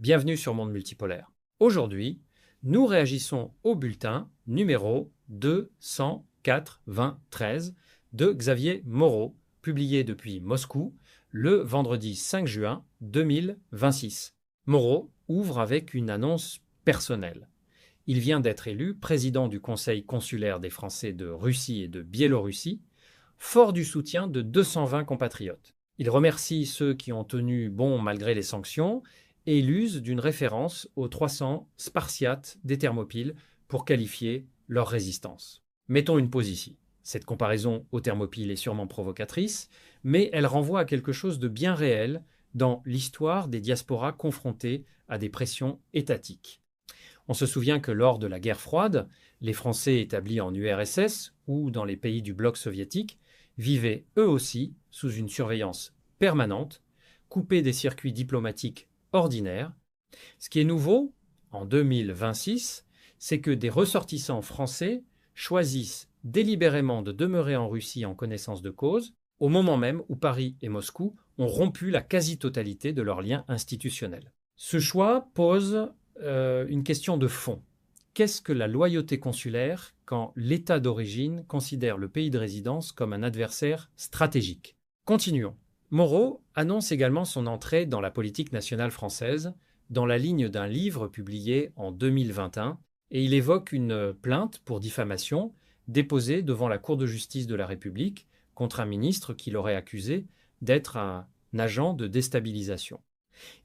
Bienvenue sur Monde Multipolaire. Aujourd'hui, nous réagissons au bulletin numéro 293 de Xavier Moreau, publié depuis Moscou le vendredi 5 juin 2026. Moreau ouvre avec une annonce personnelle. Il vient d'être élu président du Conseil consulaire des Français de Russie et de Biélorussie, fort du soutien de 220 compatriotes. Il remercie ceux qui ont tenu bon malgré les sanctions et il use d'une référence aux 300 Spartiates des Thermopyles pour qualifier leur résistance. Mettons une pause ici. Cette comparaison aux Thermopyles est sûrement provocatrice, mais elle renvoie à quelque chose de bien réel dans l'histoire des diasporas confrontées à des pressions étatiques. On se souvient que lors de la guerre froide, les Français établis en URSS ou dans les pays du bloc soviétique vivaient eux aussi sous une surveillance permanente, coupés des circuits diplomatiques ordinaires. Ce qui est nouveau, en 2026, c'est que des ressortissants français choisissent délibérément de demeurer en Russie en connaissance de cause, au moment même où Paris et Moscou ont rompu la quasi-totalité de leurs liens institutionnels. Ce choix pose une question de fond. Qu'est-ce que la loyauté consulaire quand l'État d'origine considère le pays de résidence comme un adversaire stratégique? Continuons. Moreau annonce également son entrée dans la politique nationale française dans la ligne d'un livre publié en 2021 et il évoque une plainte pour diffamation déposée devant la Cour de justice de la République contre un ministre qui l'aurait accusé d'être un agent de déstabilisation.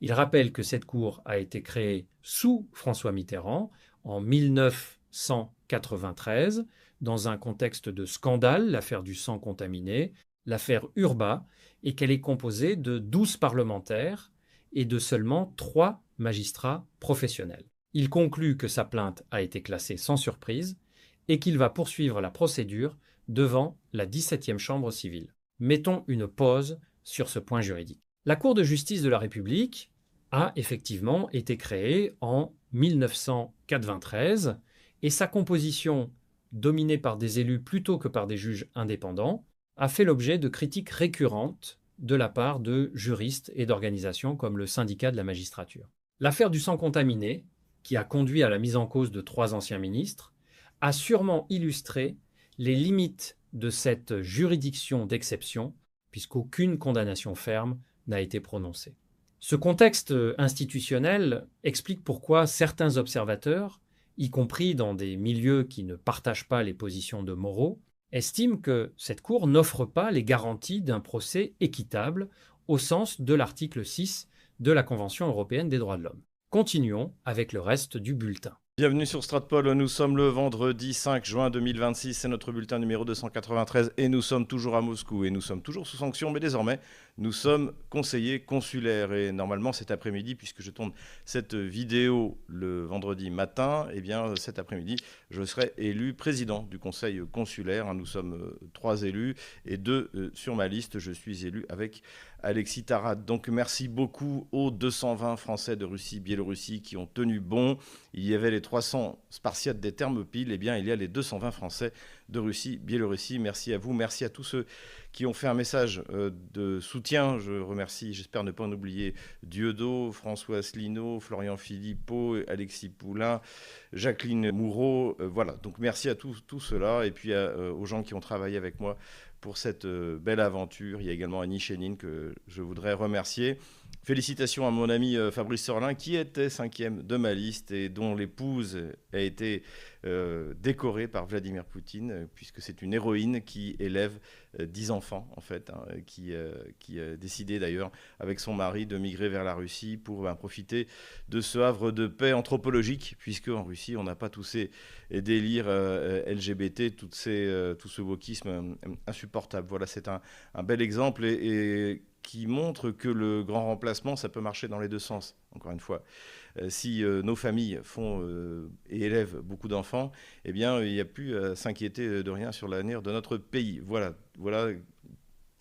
Il rappelle que cette cour a été créée sous François Mitterrand en 1993 dans un contexte de scandale, l'affaire du sang contaminé, l'affaire Urbain, et qu'elle est composée de 12 parlementaires et de seulement 3 magistrats professionnels. Il conclut que sa plainte a été classée sans surprise et qu'il va poursuivre la procédure devant la 17e chambre civile. Mettons une pause sur ce point juridique. La Cour de justice de la République a effectivement été créée en 1993 et sa composition, dominée par des élus plutôt que par des juges indépendants, a fait l'objet de critiques récurrentes de la part de juristes et d'organisations comme le syndicat de la magistrature. L'affaire du sang contaminé, qui a conduit à la mise en cause de 3 anciens ministres, a sûrement illustré les limites de cette juridiction d'exception, puisqu'aucune condamnation ferme n'a été prononcée. Ce contexte institutionnel explique pourquoi certains observateurs, y compris dans des milieux qui ne partagent pas les positions de Moreau, estiment que cette Cour n'offre pas les garanties d'un procès équitable au sens de l'article 6 de la Convention européenne des droits de l'homme. Continuons avec le reste du bulletin. Bienvenue sur Stratpol, nous sommes le vendredi 5 juin 2026, c'est notre bulletin numéro 293 et nous sommes toujours à Moscou et nous sommes toujours sous sanction, mais désormais nous sommes conseillers consulaires et normalement cet après-midi, puisque je tourne cette vidéo le vendredi matin, et bien cet après-midi je serai élu président du conseil consulaire. Nous sommes 3 élus et 2 sur ma liste, je suis élu avec Alexis Tarat. Donc merci beaucoup aux 220 Français de Russie, Biélorussie qui ont tenu bon. Il y avait les 300 Spartiates des Thermopyles, et bien il y a les 220 Français de Russie, Biélorussie. Merci à vous, merci à tous ceux qui ont fait un message de soutien. Je remercie, j'espère ne pas en oublier, Dieudo, François Asselineau, Florian Philippot, Alexis Poulain, Jacqueline Moureau. Voilà, donc merci à tous ceux-là et puis aux gens qui ont travaillé avec moi pour cette belle aventure. Il y a également Annie Chénine que je voudrais remercier. Félicitations à mon ami Fabrice Sorlin qui était 5e de ma liste et dont l'épouse a été décorée par Vladimir Poutine, puisque c'est une héroïne qui élève 10 enfants en fait, qui a décidé d'ailleurs avec son mari de migrer vers la Russie pour profiter de ce havre de paix anthropologique, puisque en Russie on n'a pas tous ces délires LGBT, tout ce wokisme insupportable. Voilà, c'est un bel exemple et qui montre que le grand remplacement, ça peut marcher dans les deux sens, encore une fois. Si nos familles font et élèvent beaucoup d'enfants, eh bien, il n'y a plus à s'inquiéter de rien sur l'avenir de notre pays. Voilà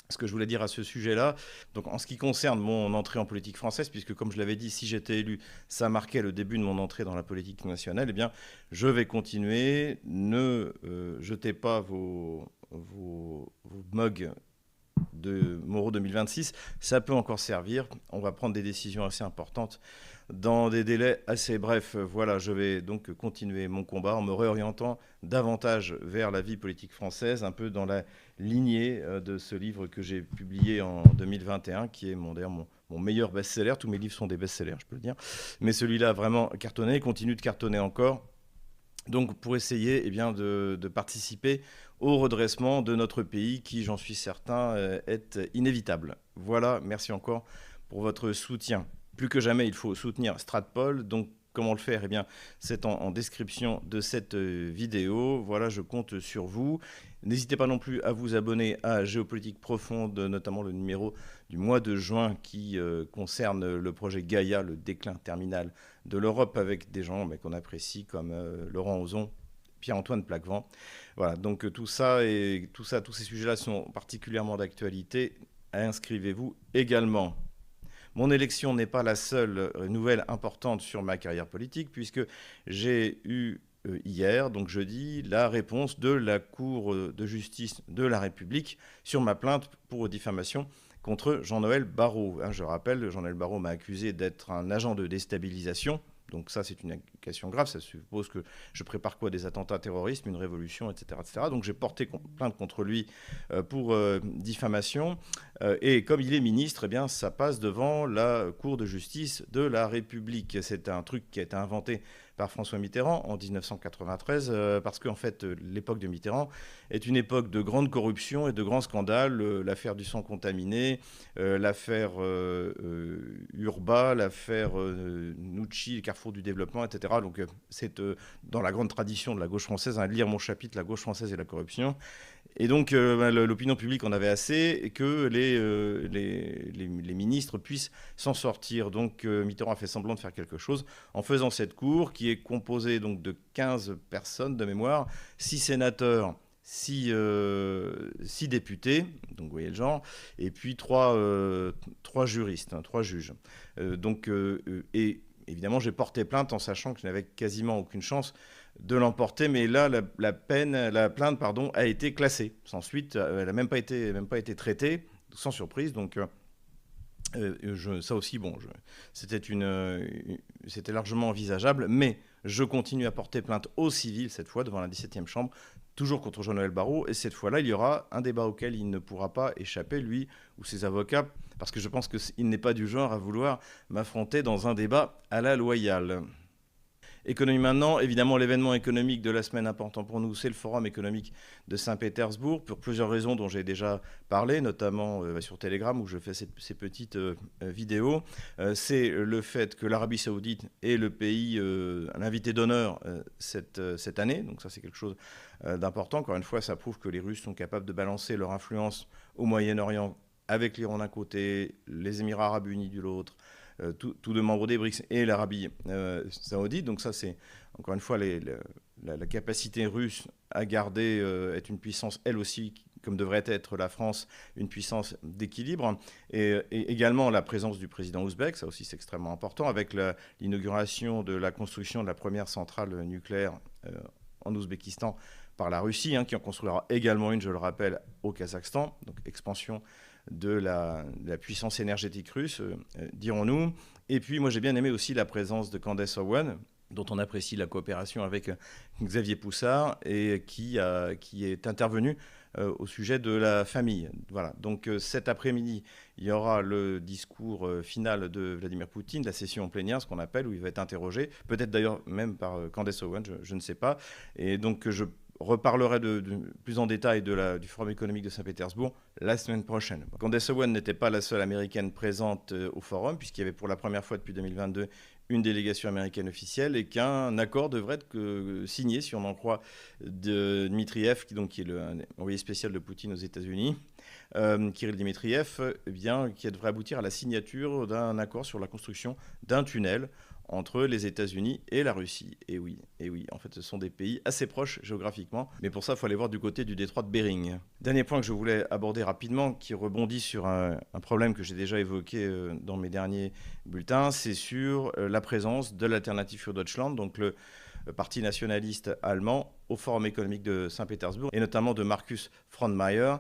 ce que je voulais dire à ce sujet-là. Donc, en ce qui concerne mon entrée en politique française, puisque comme je l'avais dit, si j'étais élu, ça marquait le début de mon entrée dans la politique nationale, eh bien, je vais continuer. Ne jetez pas vos mugs de Moreau 2026, ça peut encore servir. On va prendre des décisions assez importantes dans des délais assez brefs. Voilà, je vais donc continuer mon combat en me réorientant davantage vers la vie politique française, un peu dans la lignée de ce livre que j'ai publié en 2021, qui est d'ailleurs mon meilleur best-seller. Tous mes livres sont des best-sellers, je peux le dire. Mais celui-là a vraiment cartonné et continue de cartonner encore. Donc pour essayer de participer au redressement de notre pays qui, j'en suis certain, est inévitable. Voilà, merci encore pour votre soutien. Plus que jamais, il faut soutenir Stratpol. Donc comment le faire ? C'est en description de cette vidéo. Voilà, je compte sur vous. N'hésitez pas non plus à vous abonner à Géopolitique Profonde, notamment le numéro du mois de juin qui concerne le projet Gaïa, le déclin terminal de l'Europe, avec des gens qu'on apprécie comme Laurent Ozon, Pierre-Antoine Plaquevent. Voilà, donc tous ces sujets-là sont particulièrement d'actualité. Inscrivez-vous également. Mon élection n'est pas la seule nouvelle importante sur ma carrière politique, puisque j'ai eu hier, donc jeudi, la réponse de la Cour de justice de la République sur ma plainte pour diffamation contre Jean-Noël Barrot. Je rappelle, Jean-Noël Barrot m'a accusé d'être un agent de déstabilisation. Donc ça, c'est une accusation grave. Ça suppose que je prépare des attentats terroristes, une révolution, etc. etc. Donc j'ai porté plainte contre lui pour diffamation. Et comme il est ministre, ça passe devant la Cour de justice de la République. C'est un truc qui a été inventé par François Mitterrand en 1993, parce qu'en fait, l'époque de Mitterrand est une époque de grande corruption et de grands scandales. L'affaire du sang contaminé, l'affaire Urba, l'affaire Nucci, le Carrefour du développement, etc. Donc c'est dans la grande tradition de la gauche française, lire mon chapitre, La gauche française et la corruption. Et donc, l'opinion publique en avait assez et que les ministres puissent s'en sortir. Donc, Mitterrand a fait semblant de faire quelque chose en faisant cette cour qui est composée donc, de 15 personnes de mémoire, 6 sénateurs, 6 députés, donc vous voyez le genre, et puis 3 juristes, 3 juges. Et évidemment, j'ai porté plainte en sachant que je n'avais quasiment aucune chance de l'emporter, mais là, la plainte a été classée. Sans suite, elle n'a même pas été traitée, sans surprise. Donc, ça aussi, c'était largement envisageable, mais je continue à porter plainte au civil, cette fois, devant la 17e chambre, toujours contre Jean-Noël Barrot, et cette fois-là, il y aura un débat auquel il ne pourra pas échapper, lui ou ses avocats, parce que je pense qu'il n'est pas du genre à vouloir m'affronter dans un débat à la loyale. Économie maintenant, évidemment, l'événement économique de la semaine important pour nous, c'est le Forum économique de Saint-Pétersbourg, pour plusieurs raisons dont j'ai déjà parlé, notamment sur Telegram, où je fais ces petites vidéos. C'est le fait que l'Arabie Saoudite est le pays, l'invité d'honneur cette année, donc ça c'est quelque chose d'important. Encore une fois, ça prouve que les Russes sont capables de balancer leur influence au Moyen-Orient avec l'Iran d'un côté, les Émirats arabes unis de l'autre, tous deux membres des BRICS et l'Arabie saoudite. Donc ça, c'est encore une fois la capacité russe à garder est une puissance, elle aussi, comme devrait être la France, une puissance d'équilibre. Et également la présence du président ouzbek, ça aussi c'est extrêmement important, avec l'inauguration de la construction de la première centrale nucléaire en Ouzbékistan par la Russie, qui en construira également une, je le rappelle, au Kazakhstan. Donc expansion de la puissance énergétique russe, dirons-nous. Et puis, moi, j'ai bien aimé aussi la présence de Candace Owen, dont on apprécie la coopération avec Xavier Poussard, et qui est intervenu au sujet de la famille. Voilà. Donc, cet après-midi, il y aura le discours final de Vladimir Poutine, la session plénière, ce qu'on appelle, où il va être interrogé, peut-être d'ailleurs même par Candace Owen, je ne sais pas. Et donc, je reparlerai plus en détail du Forum économique de Saint-Pétersbourg la semaine prochaine. Candace Owen n'était pas la seule américaine présente au Forum, puisqu'il y avait pour la première fois depuis 2022 une délégation américaine officielle et qu'un accord devrait être signé, si on en croit, de Dmitriev, qui est l'envoyé spécial de Poutine aux États-Unis, Kirill Dmitriev, qui devrait aboutir à la signature d'un accord sur la construction d'un tunnel entre les États-Unis et la Russie. Et oui, en fait, ce sont des pays assez proches géographiquement, mais pour ça, il faut aller voir du côté du détroit de Bering. Dernier point que je voulais aborder rapidement, qui rebondit sur un problème que j'ai déjà évoqué dans mes derniers bulletins, c'est sur la présence de l'Alternative für Deutschland, donc le parti nationaliste allemand, au Forum économique de Saint-Pétersbourg, et notamment de Markus Frohnmayer,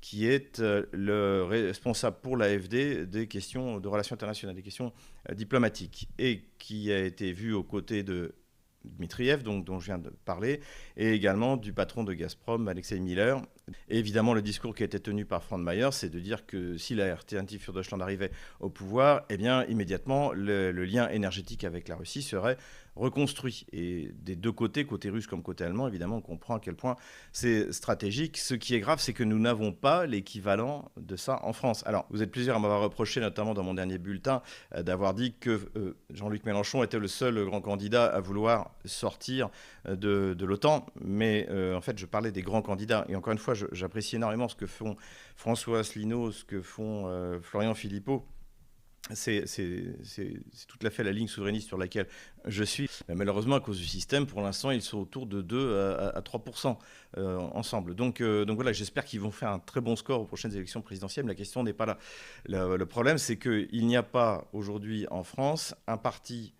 qui est le responsable pour l'AfD des questions de relations internationales, des questions diplomatiques, et qui a été vu aux côtés de Dmitriev, dont je viens de parler, et également du patron de Gazprom, Alexei Miller. Et évidemment, le discours qui a été tenu par Frank Mayer, c'est de dire que si la Alternative für Deutschland arrivait au pouvoir, eh bien, immédiatement, le lien énergétique avec la Russie serait reconstruit. Et des deux côtés, côté russe comme côté allemand, évidemment, on comprend à quel point c'est stratégique. Ce qui est grave, c'est que nous n'avons pas l'équivalent de ça en France. Alors, vous êtes plusieurs à m'avoir reproché, notamment dans mon dernier bulletin, d'avoir dit que Jean-Luc Mélenchon était le seul grand candidat à vouloir sortir de l'OTAN. Mais en fait, je parlais des grands candidats. Et encore une fois, j'apprécie énormément ce que font François Asselineau, ce que font Florian Philippot. C'est tout à fait la ligne souverainiste sur laquelle je suis. Mais malheureusement, à cause du système, pour l'instant, ils sont autour de 2 à 3% ensemble. Donc voilà, j'espère qu'ils vont faire un très bon score aux prochaines élections présidentielles. Mais la question n'est pas là. Le problème, c'est qu'il n'y a pas aujourd'hui en France un parti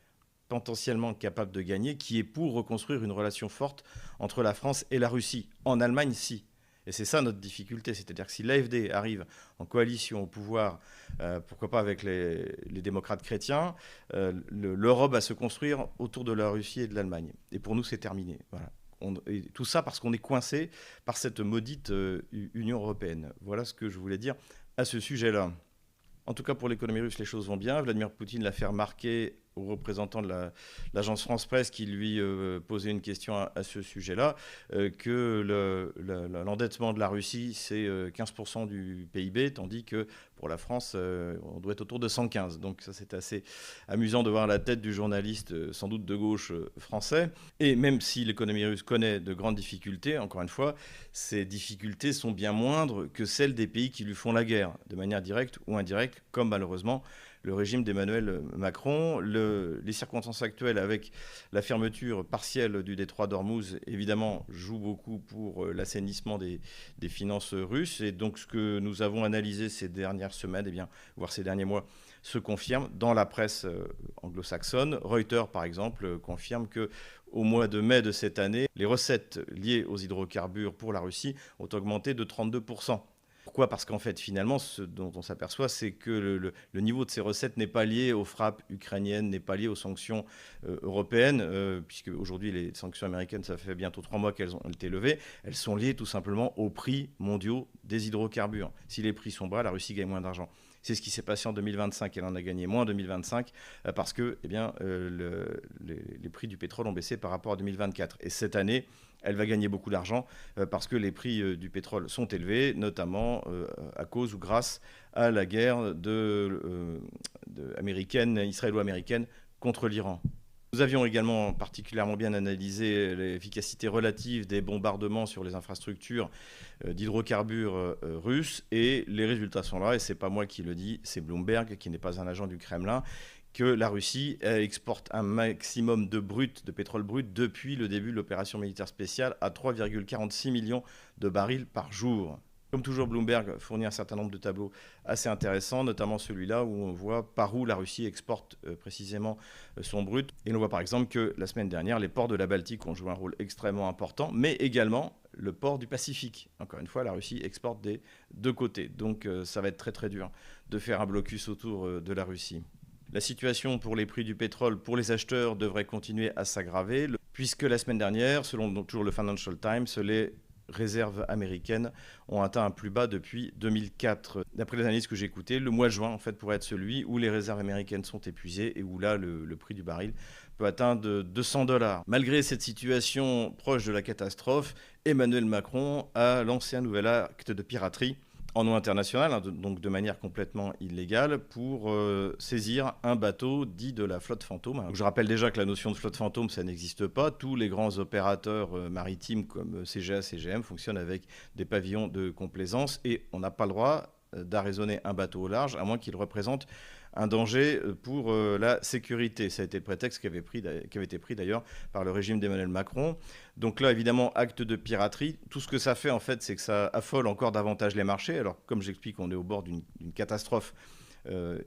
potentiellement capable de gagner qui est pour reconstruire une relation forte entre la France et la Russie. En Allemagne, si. Et c'est ça notre difficulté, c'est-à-dire que si l'AfD arrive en coalition au pouvoir, pourquoi pas avec les démocrates chrétiens, l'Europe va se construire autour de la Russie et de l'Allemagne. Et pour nous, c'est terminé. Voilà. Et tout ça parce qu'on est coincé par cette maudite Union européenne. Voilà ce que je voulais dire à ce sujet-là. En tout cas, pour l'économie russe, les choses vont bien. Vladimir Poutine l'a fait remarquer au représentant de l'agence France-Presse qui lui posait une question à ce sujet-là, que l'endettement de la Russie, c'est 15% du PIB, tandis que pour la France, on doit être autour de 115. Donc ça, c'est assez amusant de voir la tête du journaliste, sans doute de gauche français. Et même si l'économie russe connaît de grandes difficultés, encore une fois, ces difficultés sont bien moindres que celles des pays qui lui font la guerre, de manière directe ou indirecte, comme malheureusement le régime d'Emmanuel Macron. Les circonstances actuelles avec la fermeture partielle du détroit d'Ormuz, évidemment, jouent beaucoup pour l'assainissement des finances russes. Et donc, ce que nous avons analysé ces dernières semaines, eh bien, voire ces derniers mois, se confirme dans la presse anglo-saxonne. Reuters, par exemple, confirme qu'au mois de mai de cette année, les recettes liées aux hydrocarbures pour la Russie ont augmenté de 32%. Pourquoi ? Parce qu'en fait, finalement, ce dont on s'aperçoit, c'est que le niveau de ces recettes n'est pas lié aux frappes ukrainiennes, n'est pas lié aux sanctions européennes, puisque aujourd'hui, les sanctions américaines, ça fait bientôt 3 mois qu'elles ont été levées. Elles sont liées tout simplement aux prix mondiaux des hydrocarbures. Si les prix sont bas, la Russie gagne moins d'argent. C'est ce qui s'est passé en 2025. Elle en a gagné moins en 2025 parce que les prix du pétrole ont baissé par rapport à 2024. Et cette année, elle va gagner beaucoup d'argent parce que les prix du pétrole sont élevés, notamment à cause ou grâce à la guerre israélo-américaine contre l'Iran. Nous avions également particulièrement bien analysé l'efficacité relative des bombardements sur les infrastructures d'hydrocarbures russes, et les résultats sont là, et ce n'est pas moi qui le dis, c'est Bloomberg, qui n'est pas un agent du Kremlin, que la Russie exporte un maximum de pétrole brut depuis le début de l'opération militaire spéciale à 3,46 millions de barils par jour. Comme toujours, Bloomberg fournit un certain nombre de tableaux assez intéressants, notamment celui-là où on voit par où la Russie exporte précisément son brut. Et on voit par exemple que la semaine dernière, les ports de la Baltique ont joué un rôle extrêmement important, mais également le port du Pacifique. Encore une fois, la Russie exporte des deux côtés. Donc ça va être très très dur de faire un blocus autour de la Russie. La situation pour les prix du pétrole pour les acheteurs devrait continuer à s'aggraver, puisque la semaine dernière, selon toujours le Financial Times, les réserves américaines ont atteint un plus bas depuis 2004. D'après les analyses que j'ai écoutées, le mois de juin en fait, pourrait être celui où les réserves américaines sont épuisées et où là, le prix du baril peut atteindre $200. Malgré cette situation proche de la catastrophe, Emmanuel Macron a lancé un nouvel acte de piraterie en eau internationale, donc de manière complètement illégale, pour saisir un bateau dit de la flotte fantôme. Donc je rappelle déjà que la notion de flotte fantôme, ça n'existe pas. Tous les grands opérateurs maritimes comme CGA, CGM fonctionnent avec des pavillons de complaisance, et on n'a pas le droit d'arraisonner un bateau au large, à moins qu'il représente un danger pour la sécurité. Ça a été le prétexte qui avait été pris d'ailleurs par le régime d'Emmanuel Macron. Donc là, évidemment, acte de piraterie. Tout ce que ça fait, en fait, c'est que ça affole encore davantage les marchés. Alors, comme j'explique, on est au bord d'une catastrophe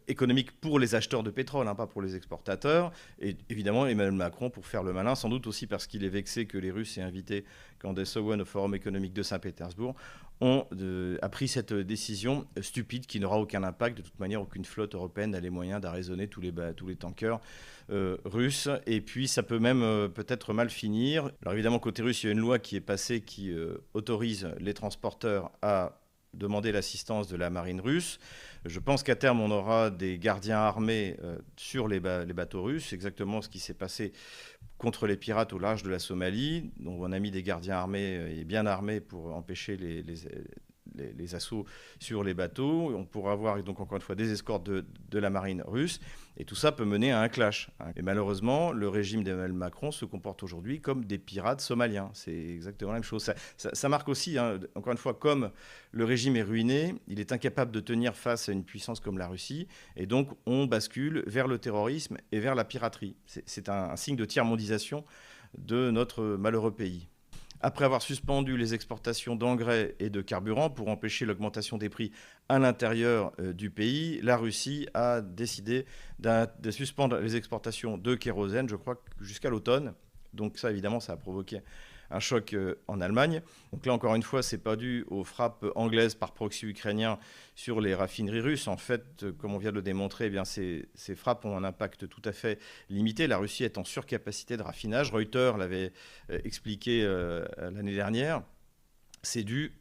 économique pour les acheteurs de pétrole, pas pour les exportateurs. Et évidemment, Emmanuel Macron, pour faire le malin, sans doute aussi parce qu'il est vexé que les Russes aient invité Candace Owen au Forum économique de Saint-Pétersbourg, a pris cette décision stupide qui n'aura aucun impact. De toute manière, aucune flotte européenne n'a les moyens d'arraisonner tous les tankers russes. Et puis, ça peut même peut-être mal finir. Alors évidemment, côté russe, il y a une loi qui est passée qui autorise les transporteurs à demander l'assistance de la marine russe. Je pense qu'à terme, on aura des gardiens armés sur les bateaux russes, exactement ce qui s'est passé contre les pirates au large de la Somalie. Donc on a mis des gardiens armés et bien armés pour empêcher les assauts sur les bateaux. On pourra avoir donc encore une fois des escortes de la marine russe. Et tout ça peut mener à un clash. Et malheureusement, le régime d'Emmanuel Macron se comporte aujourd'hui comme des pirates somaliens. C'est exactement la même chose. Ça marque aussi, encore une fois, comme le régime est ruiné, il est incapable de tenir face à une puissance comme la Russie. Et donc, on bascule vers le terrorisme et vers la piraterie. C'est un signe de tiers-mondisation de notre malheureux pays. Après avoir suspendu les exportations d'engrais et de carburant pour empêcher l'augmentation des prix à l'intérieur du pays, la Russie a décidé de suspendre les exportations de kérosène, je crois, jusqu'à l'automne. Donc ça, évidemment, ça a provoqué un choc en Allemagne. Donc là, encore une fois, ce n'est pas dû aux frappes anglaises par proxy ukrainien sur les raffineries russes. En fait, comme on vient de le démontrer, eh bien, ces frappes ont un impact tout à fait limité. La Russie est en surcapacité de raffinage. Reuters l'avait expliqué l'année dernière. C'est dû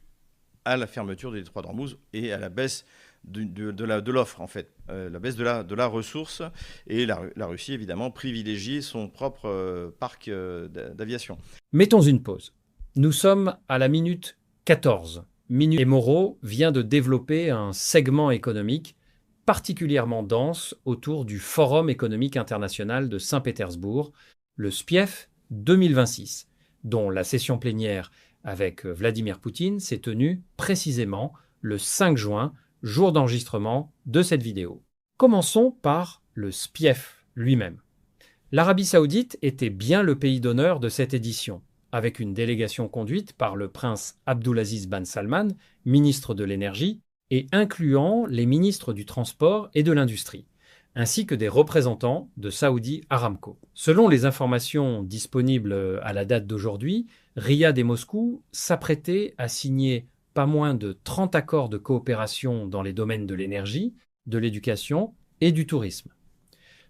à la fermeture des détroits d'Ormuz et à la baisse de l'offre, en fait, la baisse de la ressource. Et la Russie, évidemment, privilégie son propre parc d'aviation. Mettons une pause. Nous sommes à la minute 14. Et Moreau vient de développer un segment économique particulièrement dense autour du Forum économique international de Saint-Pétersbourg, le SPIEF 2026, dont la session plénière avec Vladimir Poutine s'est tenue précisément le 5 juin, jour d'enregistrement de cette vidéo. Commençons par le SPIEF lui-même. L'Arabie Saoudite était bien le pays d'honneur de cette édition, avec une délégation conduite par le prince Abdulaziz Ben Salman, ministre de l'énergie, et incluant les ministres du transport et de l'industrie, ainsi que des représentants de Saudi Aramco. Selon les informations disponibles à la date d'aujourd'hui, Riyad et Moscou s'apprêtaient à signer pas moins de 30 accords de coopération dans les domaines de l'énergie, de l'éducation et du tourisme.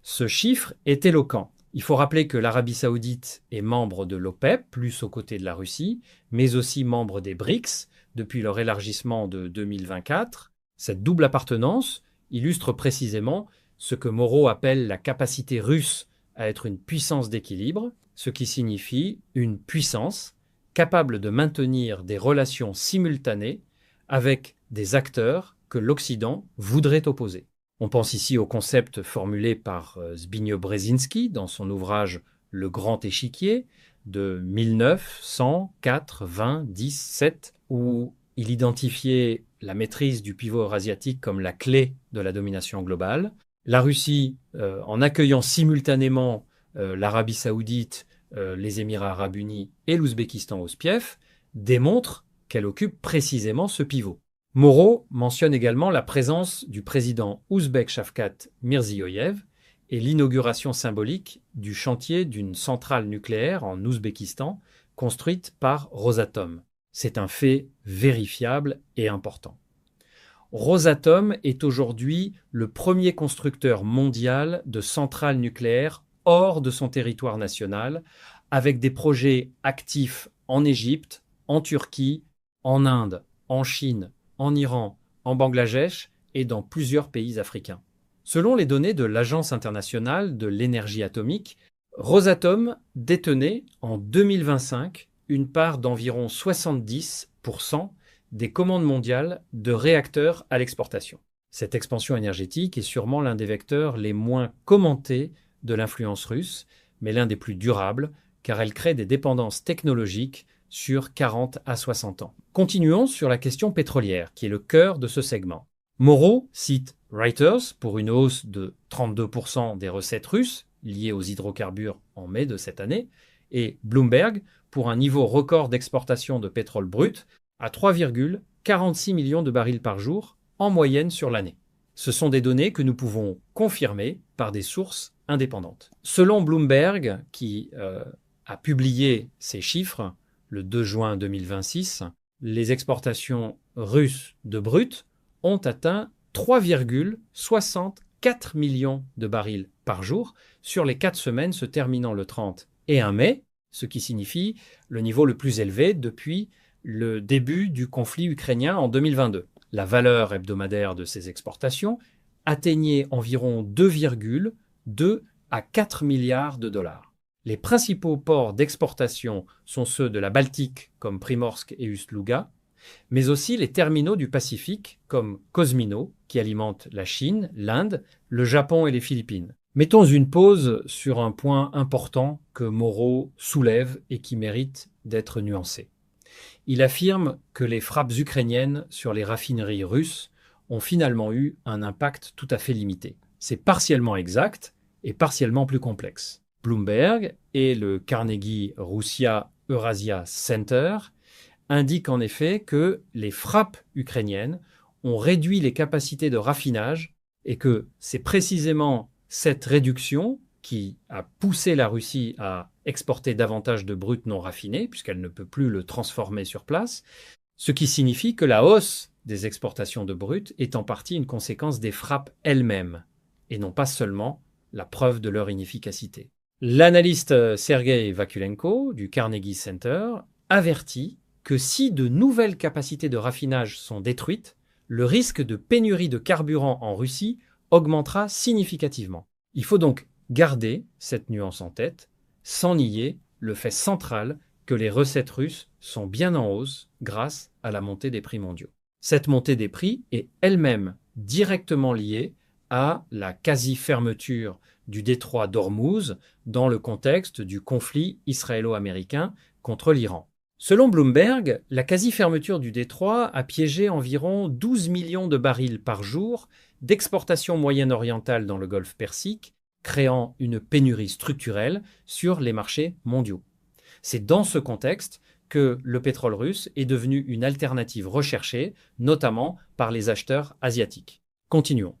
Ce chiffre est éloquent. Il faut rappeler que l'Arabie Saoudite est membre de l'OPEP, plus aux côtés de la Russie, mais aussi membre des BRICS depuis leur élargissement de 2024. Cette double appartenance illustre précisément ce que Moreau appelle la capacité russe à être une puissance d'équilibre, ce qui signifie une puissance capable de maintenir des relations simultanées avec des acteurs que l'Occident voudrait opposer. On pense ici au concept formulé par Zbigniew Brzezinski dans son ouvrage Le Grand Échiquier de 1997, où il identifiait la maîtrise du pivot eurasiatique comme la clé de la domination globale. La Russie, en accueillant simultanément l'Arabie Saoudite, les Émirats Arabes Unis et l'Ouzbékistan au SPIEF, démontre qu'elle occupe précisément ce pivot. Moreau mentionne également la présence du président ouzbek Shavkat Mirziyoyev et l'inauguration symbolique du chantier d'une centrale nucléaire en Ouzbékistan construite par Rosatom. C'est un fait vérifiable et important. Rosatom est aujourd'hui le premier constructeur mondial de centrales nucléaires hors de son territoire national, avec des projets actifs en Égypte, en Turquie, en Inde, en Chine, en Iran, en Bangladesh et dans plusieurs pays africains. Selon les données de l'Agence internationale de l'énergie atomique, Rosatom détenait en 2025 une part d'environ 70% des commandes mondiales de réacteurs à l'exportation. Cette expansion énergétique est sûrement l'un des vecteurs les moins commentés de l'influence russe, mais l'un des plus durables, car elle crée des dépendances technologiques sur 40 à 60 ans. Continuons sur la question pétrolière, qui est le cœur de ce segment. Moreau cite Reuters pour une hausse de 32% des recettes russes liées aux hydrocarbures en mai de cette année, et Bloomberg pour un niveau record d'exportation de pétrole brut à 3,46 millions de barils par jour en moyenne sur l'année. Ce sont des données que nous pouvons confirmer par des sources indépendantes. Selon Bloomberg, qui a publié ces chiffres le 2 juin 2026, les exportations russes de brut ont atteint 3,64 millions de barils par jour sur les 4 semaines se terminant le 30 et 1 mai, ce qui signifie le niveau le plus élevé depuis le début du conflit ukrainien en 2022. La valeur hebdomadaire de ces exportations atteignait environ 2,2 à 4 milliards de dollars. Les principaux ports d'exportation sont ceux de la Baltique comme Primorsk et Ust-Luga, mais aussi les terminaux du Pacifique comme Kosmino qui alimentent la Chine, l'Inde, le Japon et les Philippines. Mettons une pause sur un point important que Moreau soulève et qui mérite d'être nuancé. Il affirme que les frappes ukrainiennes sur les raffineries russes ont finalement eu un impact tout à fait limité. C'est partiellement exact et partiellement plus complexe. Bloomberg et le Carnegie Russia Eurasia Center indiquent en effet que les frappes ukrainiennes ont réduit les capacités de raffinage et que c'est précisément cette réduction qui a poussé la Russie à exporter davantage de brut non raffiné, puisqu'elle ne peut plus le transformer sur place, ce qui signifie que la hausse des exportations de brut est en partie une conséquence des frappes elles-mêmes, et non pas seulement la preuve de leur inefficacité. L'analyste Sergei Vakulenko du Carnegie Center avertit que si de nouvelles capacités de raffinage sont détruites, le risque de pénurie de carburant en Russie augmentera significativement. Il faut donc garder cette nuance en tête, sans nier le fait central que les recettes russes sont bien en hausse grâce à la montée des prix mondiaux. Cette montée des prix est elle-même directement liée à la quasi-fermeture du détroit d'Ormuz dans le contexte du conflit israélo-américain contre l'Iran. Selon Bloomberg, la quasi-fermeture du détroit a piégé environ 12 millions de barils par jour d'exportation moyen-orientale dans le Golfe Persique, créant une pénurie structurelle sur les marchés mondiaux. C'est dans ce contexte que le pétrole russe est devenu une alternative recherchée, notamment par les acheteurs asiatiques. Continuons.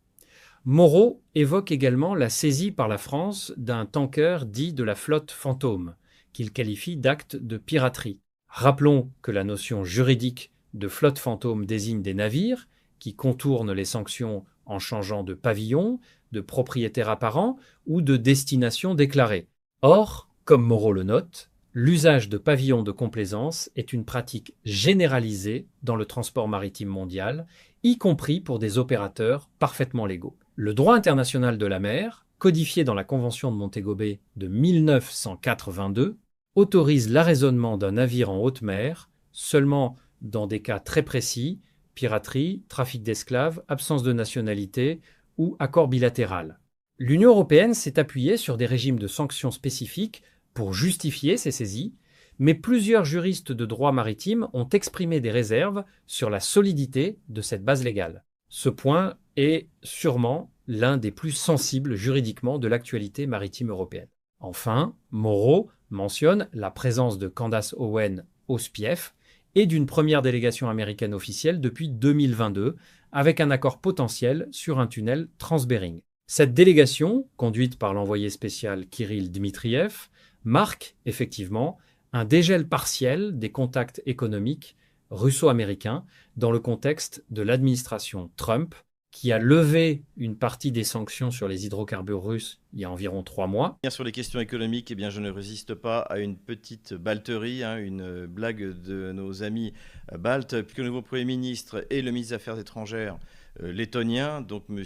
Moreau évoque également la saisie par la France d'un tanker dit de la flotte fantôme, qu'il qualifie d'acte de piraterie. Rappelons que la notion juridique de flotte fantôme désigne des navires qui contournent les sanctions en changeant de pavillon, de propriétaire apparent ou de destination déclarée. Or, comme Moreau le note, l'usage de pavillons de complaisance est une pratique généralisée dans le transport maritime mondial, y compris pour des opérateurs parfaitement légaux. Le droit international de la mer, codifié dans la Convention de Montego Bay de 1982, autorise l'arraisonnement d'un navire en haute mer seulement dans des cas très précis, piraterie, trafic d'esclaves, absence de nationalité ou accord bilatéral. L'Union européenne s'est appuyée sur des régimes de sanctions spécifiques pour justifier ces saisies, mais plusieurs juristes de droit maritime ont exprimé des réserves sur la solidité de cette base légale. Ce point est sûrement l'un des plus sensibles juridiquement de l'actualité maritime européenne. Enfin, Moreau mentionne la présence de Candace Owen au SPIEF et d'une première délégation américaine officielle depuis 2022, avec un accord potentiel sur un tunnel Trans-Bering. Cette délégation, conduite par l'envoyé spécial Kirill Dmitriev, marque effectivement un dégel partiel des contacts économiques russo-américains dans le contexte de l'administration Trump, qui a levé une partie des sanctions sur les hydrocarbures russes il y a environ 3 mois. Bien sur les questions économiques, je ne résiste pas à une petite balterie, une blague de nos amis baltes, puisque le nouveau Premier ministre et le ministre des Affaires étrangères lettonien, donc M.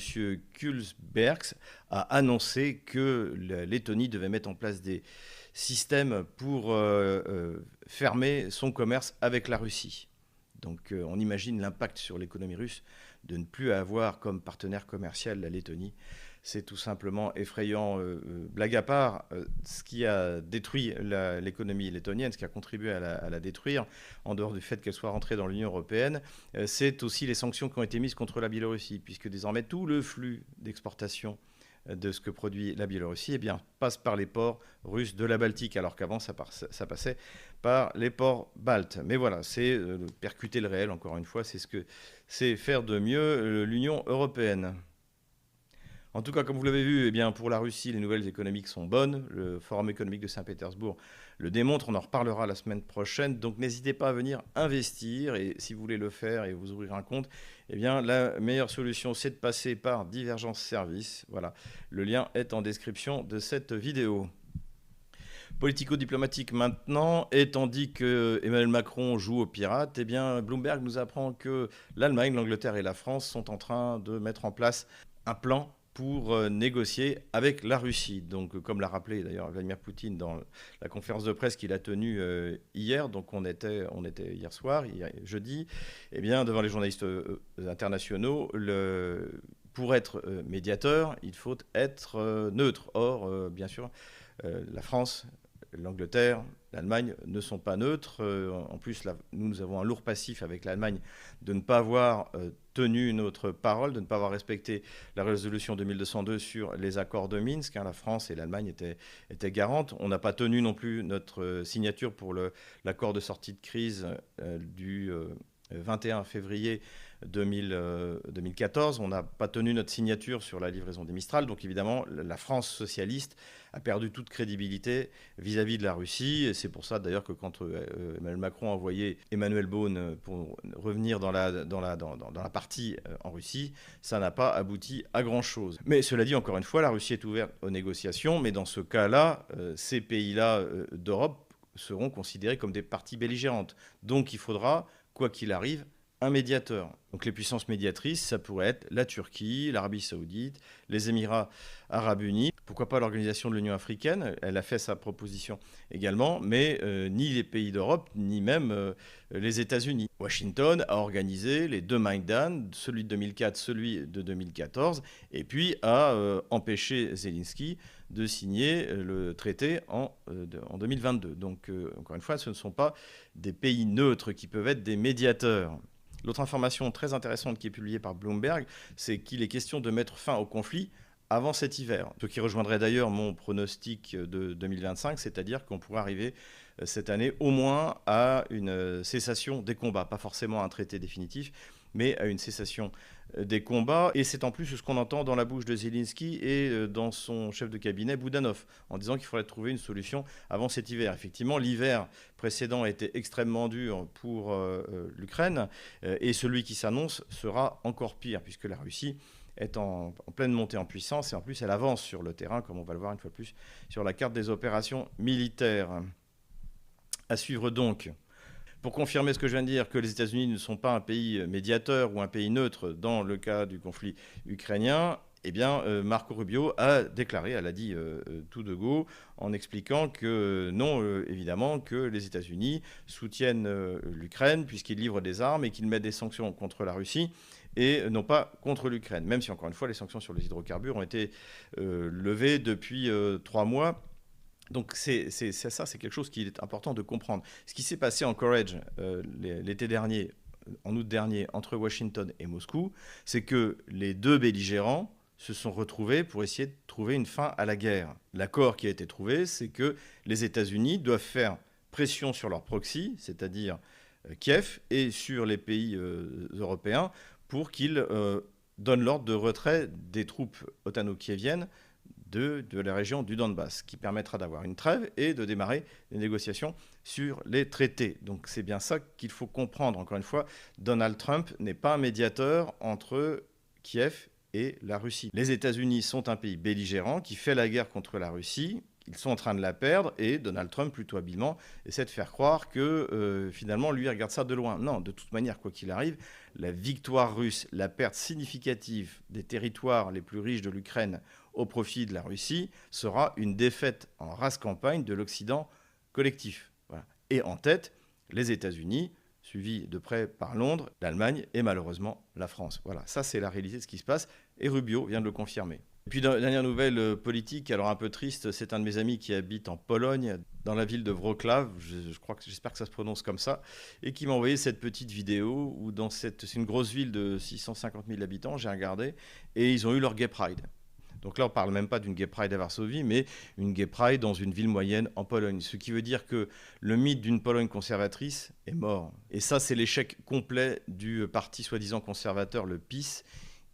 Kulsbergs, a annoncé que la Lettonie devait mettre en place des systèmes pour fermer son commerce avec la Russie. Donc on imagine l'impact sur l'économie russe de ne plus avoir comme partenaire commercial la Lettonie. C'est tout simplement effrayant. Blague à part, ce qui a détruit l'économie lettonienne, ce qui a contribué à la détruire, en dehors du fait qu'elle soit rentrée dans l'Union européenne, c'est aussi les sanctions qui ont été mises contre la Biélorussie, puisque désormais tout le flux d'exportation de ce que produit la Biélorussie passe par les ports russes de la Baltique, alors qu'avant ça passait par les ports baltes. Mais voilà, c'est percuter le réel, encore une fois, c'est ce que c'est faire de mieux l'Union européenne. En tout cas, comme vous l'avez vu, eh bien, pour la Russie, les nouvelles économiques sont bonnes. Le Forum économique de Saint-Pétersbourg le démontre. On en reparlera la semaine prochaine. Donc n'hésitez pas à venir investir. Et si vous voulez le faire et vous ouvrir un compte, eh bien, la meilleure solution, c'est de passer par Divergence Service. Voilà, le lien est en description de cette vidéo. Politico-diplomatique maintenant, et tandis que Emmanuel Macron joue aux pirates, eh bien, Bloomberg nous apprend que l'Allemagne, l'Angleterre et la France sont en train de mettre en place un plan pour négocier avec la Russie. Donc, comme l'a rappelé d'ailleurs Vladimir Poutine dans la conférence de presse qu'il a tenue hier, donc on était hier soir, jeudi, eh bien, devant les journalistes internationaux, pour être médiateur, il faut être neutre. Or, bien sûr, la France, l'Angleterre, l'Allemagne ne sont pas neutres. En plus, nous avons un lourd passif avec l'Allemagne de ne pas avoir tenu notre parole, de ne pas avoir respecté la résolution 2202 sur les accords de Minsk. La France et l'Allemagne étaient garantes. On n'a pas tenu non plus notre signature pour l'accord de sortie de crise du 21 février 2014. On n'a pas tenu notre signature sur la livraison des Mistral. Donc évidemment, la France socialiste a perdu toute crédibilité vis-à-vis de la Russie. Et c'est pour ça d'ailleurs que quand Emmanuel Macron a envoyé Emmanuel Beaune pour revenir dans la partie en Russie, ça n'a pas abouti à grand-chose. Mais cela dit, encore une fois, la Russie est ouverte aux négociations. Mais dans ce cas-là, ces pays-là d'Europe seront considérés comme des parties belligérantes. Donc il faudra, quoi qu'il arrive, un médiateur. Donc les puissances médiatrices, ça pourrait être la Turquie, l'Arabie Saoudite, les Émirats Arabes Unis, pourquoi pas l'Organisation de l'Union africaine, elle a fait sa proposition également, mais ni les pays d'Europe, ni même les États-Unis. Washington a organisé les deux Maïdan, celui de 2004, celui de 2014, et puis a empêché Zelensky de signer le traité en 2022. Donc, encore une fois, ce ne sont pas des pays neutres qui peuvent être des médiateurs. L'autre information très intéressante qui est publiée par Bloomberg, c'est qu'il est question de mettre fin au conflit avant cet hiver. Ce qui rejoindrait d'ailleurs mon pronostic de 2025, c'est-à-dire qu'on pourrait arriver cette année au moins à une cessation des combats, pas forcément un traité définitif, mais à une cessation des combats. Et c'est en plus ce qu'on entend dans la bouche de Zelensky et dans son chef de cabinet, Boudanov, en disant qu'il faudrait trouver une solution avant cet hiver. Effectivement, l'hiver précédent a été extrêmement dur pour l'Ukraine, et celui qui s'annonce sera encore pire, puisque la Russie est en pleine montée en puissance, et en plus elle avance sur le terrain, comme on va le voir une fois de plus sur la carte des opérations militaires. À suivre donc. Pour confirmer ce que je viens de dire, que les États-Unis ne sont pas un pays médiateur ou un pays neutre dans le cas du conflit ukrainien, eh bien, Marco Rubio a déclaré, elle a dit tout de go, en expliquant que non, évidemment, que les États-Unis soutiennent l'Ukraine puisqu'ils livrent des armes et qu'ils mettent des sanctions contre la Russie et non pas contre l'Ukraine, même si, encore une fois, les sanctions sur les hydrocarbures ont été levées depuis 3 mois. Donc c'est quelque chose qui est important de comprendre. Ce qui s'est passé en Courage l'été dernier, en août dernier, entre Washington et Moscou, c'est que les deux belligérants se sont retrouvés pour essayer de trouver une fin à la guerre. L'accord qui a été trouvé, c'est que les États-Unis doivent faire pression sur leur proxy, c'est-à-dire Kiev, et sur les pays européens, pour qu'ils donnent l'ordre de retrait des troupes otano-kieviennes de la région du Donbass, qui permettra d'avoir une trêve et de démarrer les négociations sur les traités. Donc c'est bien ça qu'il faut comprendre. Encore une fois, Donald Trump n'est pas un médiateur entre Kiev et la Russie. Les États-Unis sont un pays belligérant qui fait la guerre contre la Russie. Ils sont en train de la perdre et Donald Trump, plutôt habilement, essaie de faire croire que finalement, lui, regarde ça de loin. Non, de toute manière, quoi qu'il arrive, la victoire russe, la perte significative des territoires les plus riches de l'Ukraine au profit de la Russie sera une défaite en race campagne de l'Occident collectif. Voilà. Et en tête, les États-Unis, suivis de près par Londres, l'Allemagne et malheureusement la France. Voilà, ça c'est la réalité de ce qui se passe et Rubio vient de le confirmer. Et puis, dernière nouvelle politique, alors un peu triste, c'est un de mes amis qui habite en Pologne, dans la ville de Wrocław, j'espère que ça se prononce comme ça, et qui m'a envoyé cette petite vidéo où c'est une grosse ville de 650 000 habitants, j'ai regardé, et ils ont eu leur Gay Pride. Donc là, on ne parle même pas d'une Gay Pride à Varsovie, mais une Gay Pride dans une ville moyenne en Pologne. Ce qui veut dire que le mythe d'une Pologne conservatrice est mort. Et ça, c'est l'échec complet du parti soi-disant conservateur, le PiS,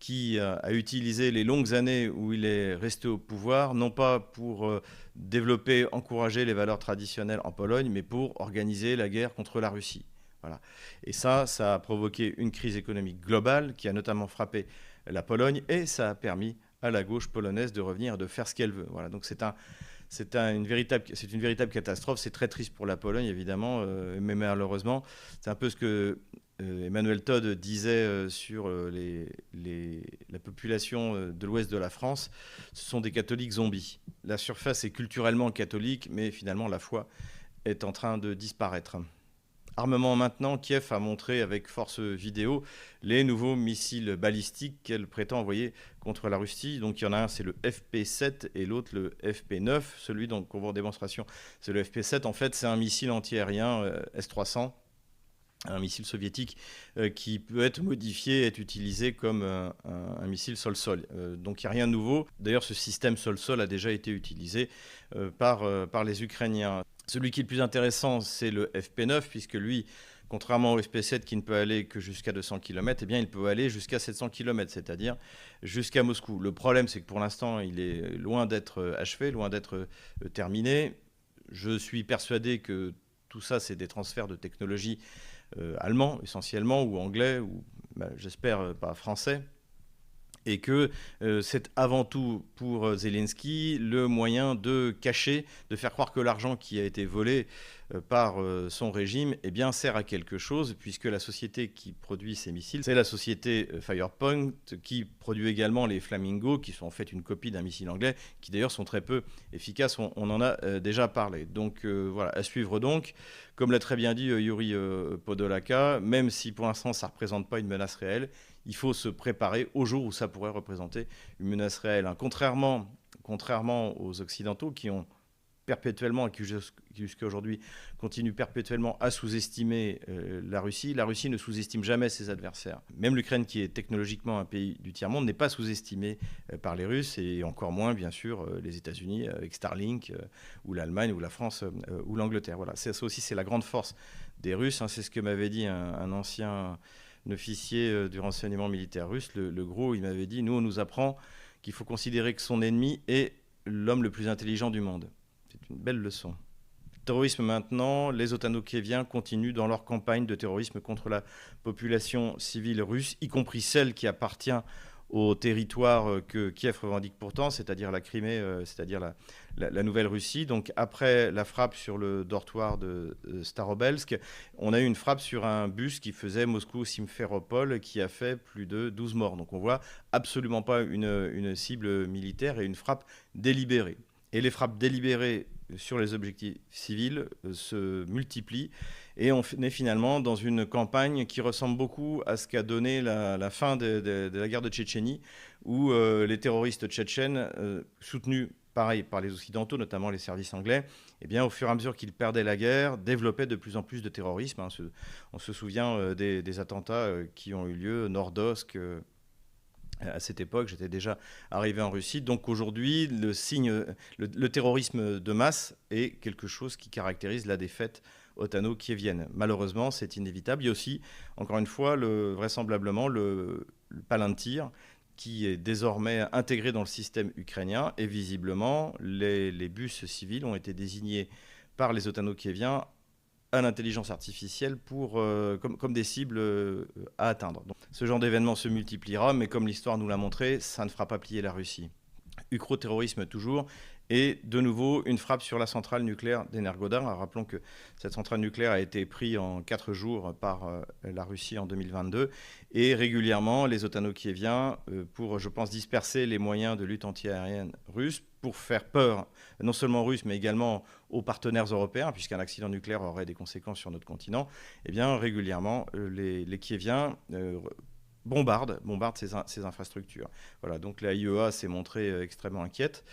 qui a utilisé les longues années où il est resté au pouvoir, non pas pour développer, encourager les valeurs traditionnelles en Pologne, mais pour organiser la guerre contre la Russie. Voilà. Et ça a provoqué une crise économique globale qui a notamment frappé la Pologne, et ça a permis à la gauche polonaise de revenir et de faire ce qu'elle veut. Voilà. Donc c'est une véritable catastrophe. C'est très triste pour la Pologne, évidemment, mais malheureusement, c'est un peu ce que Emmanuel Todd disait sur la population de l'ouest de la France. Ce sont des catholiques zombies. La surface est culturellement catholique, mais finalement, la foi est en train de disparaître. Armement maintenant, Kiev a montré avec force vidéo les nouveaux missiles balistiques qu'elle prétend envoyer contre la Russie. Donc il y en a un, c'est le FP7 et l'autre le FP9. Celui qu'on voit en démonstration, c'est le FP7. En fait, c'est un missile antiaérien S-300, un missile soviétique qui peut être modifié et être utilisé comme un missile sol-sol. Donc il n'y a rien de nouveau. D'ailleurs, ce système sol-sol a déjà été utilisé par les Ukrainiens. Celui qui est le plus intéressant, c'est le FP9, puisque lui, contrairement au FP7 qui ne peut aller que jusqu'à 200 km, eh bien, il peut aller jusqu'à 700 km, c'est-à-dire jusqu'à Moscou. Le problème, c'est que pour l'instant, il est loin d'être achevé, loin d'être terminé. Je suis persuadé que tout ça, c'est des transferts de technologie allemands essentiellement, ou anglais, ou j'espère pas français. Et que c'est avant tout pour Zelensky le moyen de cacher, de faire croire que l'argent qui a été volé par son régime sert à quelque chose, puisque la société qui produit ces missiles, c'est la société Firepoint, qui produit également les Flamingo, qui sont en fait une copie d'un missile anglais, qui d'ailleurs sont très peu efficaces, on en a déjà parlé. Donc voilà, à suivre donc. Comme l'a très bien dit Yuri Podolaka, même si pour l'instant ça ne représente pas une menace réelle, il faut se préparer au jour où ça pourrait représenter une menace réelle. Contrairement aux Occidentaux qui ont perpétuellement, et qui jusqu'à aujourd'hui continuent perpétuellement à sous-estimer la Russie ne sous-estime jamais ses adversaires. Même l'Ukraine, qui est technologiquement un pays du tiers-monde, n'est pas sous-estimée par les Russes, et encore moins, bien sûr, les États-Unis avec Starlink, ou l'Allemagne, ou la France, ou l'Angleterre. Voilà. Ça aussi, c'est la grande force des Russes. C'est ce que m'avait dit un ancien officier du renseignement militaire russe, le gros, il m'avait dit, nous, on nous apprend qu'il faut considérer que son ennemi est l'homme le plus intelligent du monde. C'est une belle leçon. Terrorisme maintenant, les otano-kieviens continuent dans leur campagne de terrorisme contre la population civile russe, y compris celle qui appartient au territoire que Kiev revendique pourtant, c'est-à-dire la Crimée, c'est-à-dire la Nouvelle-Russie. Donc après la frappe sur le dortoir de Starobelsk, on a eu une frappe sur un bus qui faisait Moscou-Simferopol, qui a fait plus de 12 morts. Donc on voit absolument pas une cible militaire et une frappe délibérée. Et les frappes délibérées sur les objectifs civils se multiplient. Et on est finalement dans une campagne qui ressemble beaucoup à ce qu'a donné la fin de la guerre de Tchétchénie, où les terroristes tchétchènes, soutenus pareil par les Occidentaux, notamment les services anglais, au fur et à mesure qu'ils perdaient la guerre, développaient de plus en plus de terrorisme. On se souvient des attentats qui ont eu lieu, Nordosk, à cette époque, j'étais déjà arrivé en Russie. Donc aujourd'hui, le terrorisme de masse est quelque chose qui caractérise la défaite otano-kievienne. Malheureusement, c'est inévitable. Il y a aussi, encore une fois, vraisemblablement, le Palantir, qui est désormais intégré dans le système ukrainien. Et visiblement, les bus civils ont été désignés par les otano-kieviens à l'intelligence artificielle comme des cibles à atteindre. Donc, ce genre d'événement se multipliera, mais comme l'histoire nous l'a montré, ça ne fera pas plier la Russie. Ukro-terrorisme toujours, et de nouveau une frappe sur la centrale nucléaire d'Energodar. Rappelons que cette centrale nucléaire a été prise en 4 jours par la Russie en 2022, et régulièrement les otano-kieviens, pour, je pense, disperser les moyens de lutte antiaérienne russe, pour faire peur, non seulement aux Russes, mais également aux partenaires européens, puisqu'un accident nucléaire aurait des conséquences sur notre continent, régulièrement, les Kieviens bombardent ces infrastructures. Voilà, donc la IEA s'est montrée extrêmement inquiète,